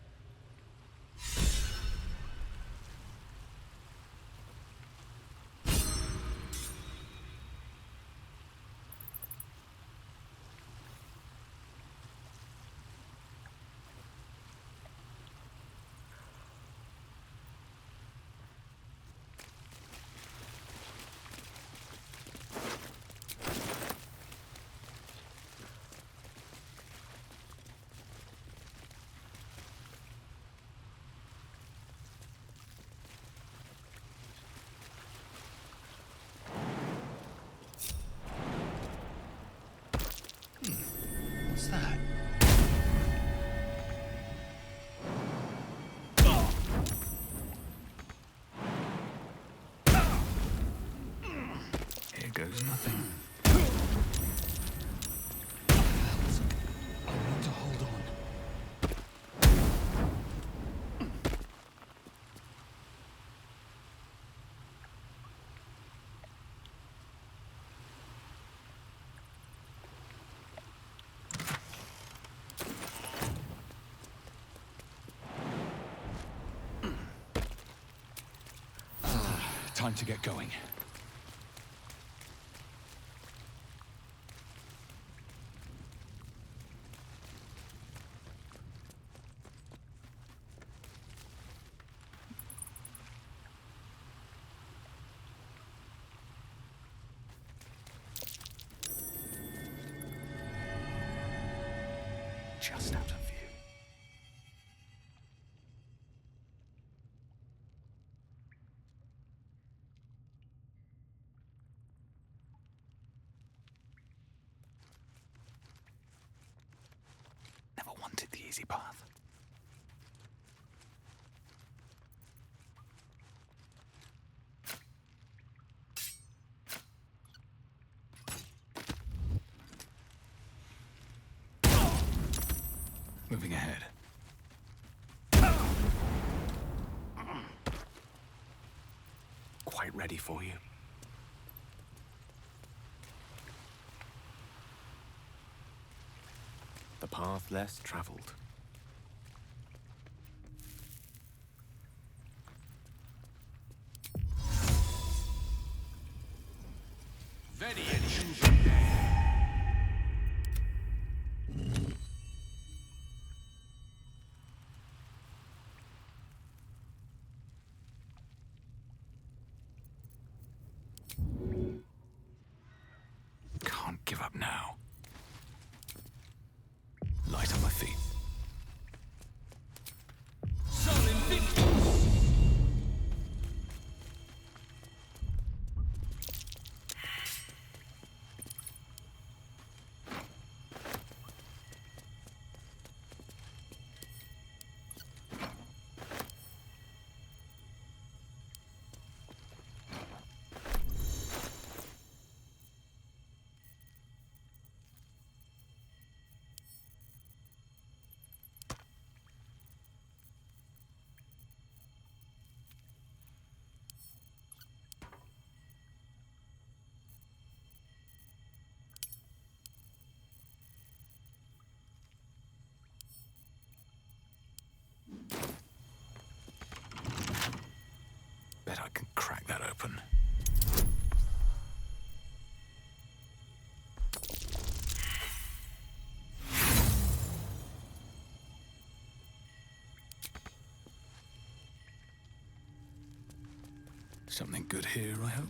goes nothing. I need to hold on. Time to get going. Just out of view. Never wanted the easy path. Moving ahead. Quite ready for you. The path less traveled. Very unusual. Can't give up now. Light on my feet. Bet I can crack that open. Something good here, I hope.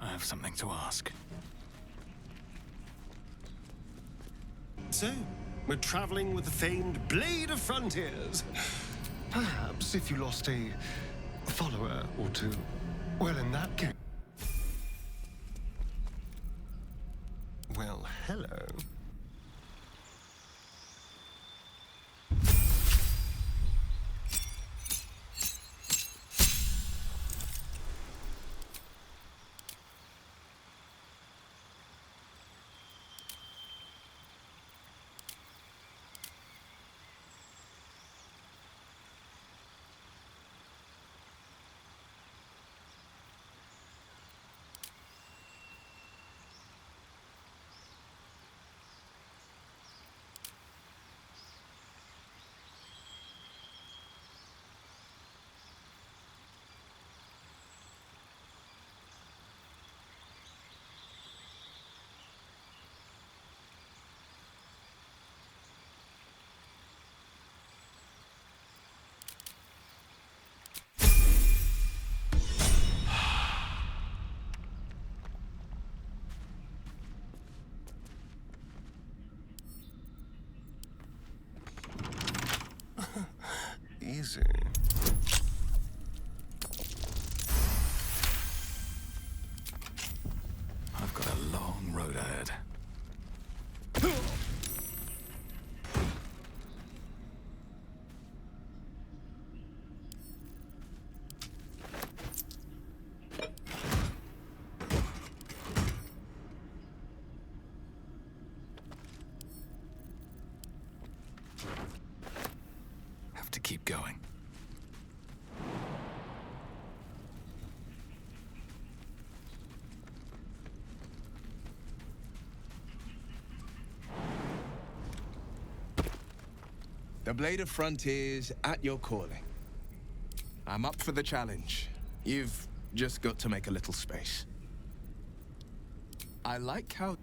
I have something to ask. So, we're traveling with the famed Blade of Frontiers. Perhaps if you lost a follower or two, well, in that case... hello. Easy. I've got a long road ahead. Have to keep going. The Blade of Frontiers at your calling. I'm up for the challenge. You've just got to make a little space. I like how...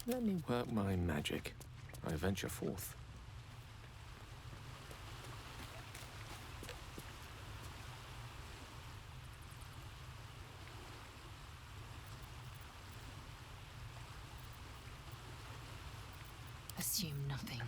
Let me work my magic. I venture forth. Assume nothing.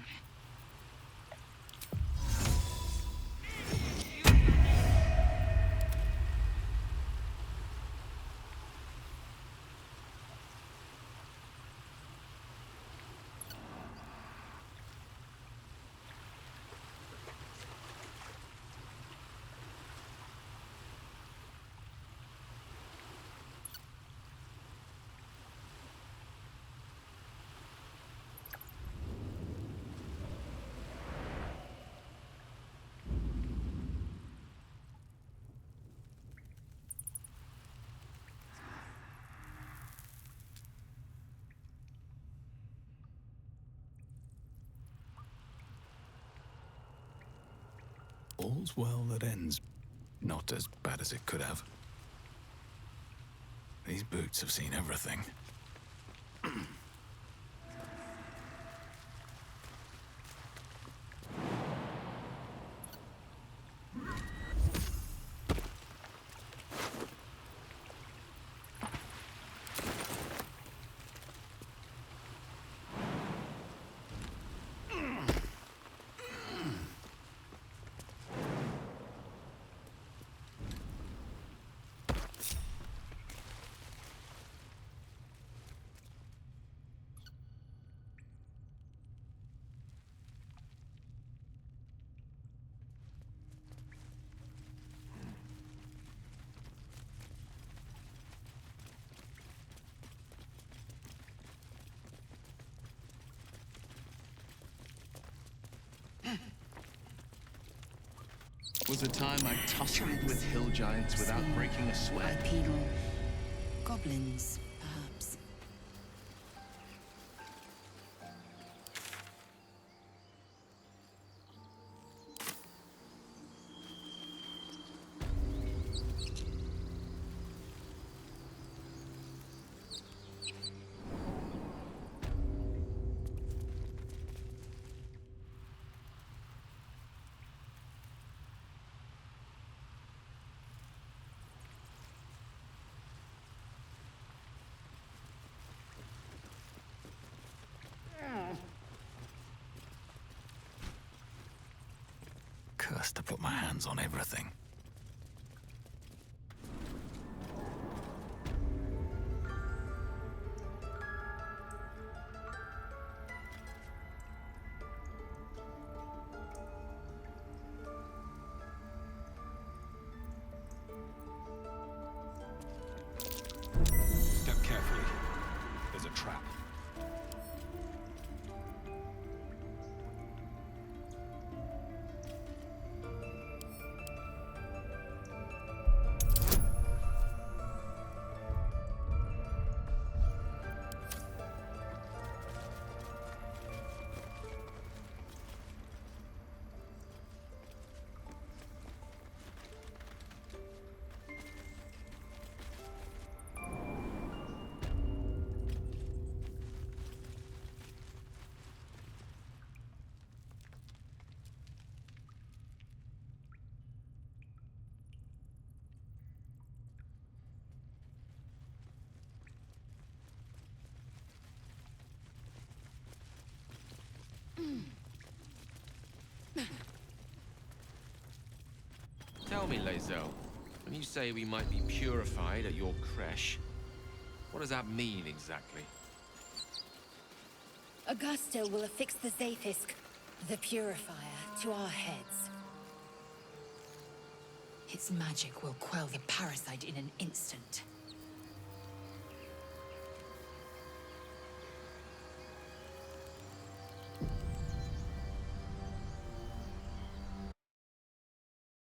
All's well that ends. Not as bad as it could have. These boots have seen everything. Was a time I tussled with hill giants without breaking a sweat. Bipedal. Goblins, perhaps. cursed to put my hands on everything. Step carefully. There's a trap. Tell me, Lae'zel, when you say we might be purified at your creche, what does that mean exactly? Augusta will affix the Zafisk, the Purifier, to our heads. Its magic will quell the parasite in an instant.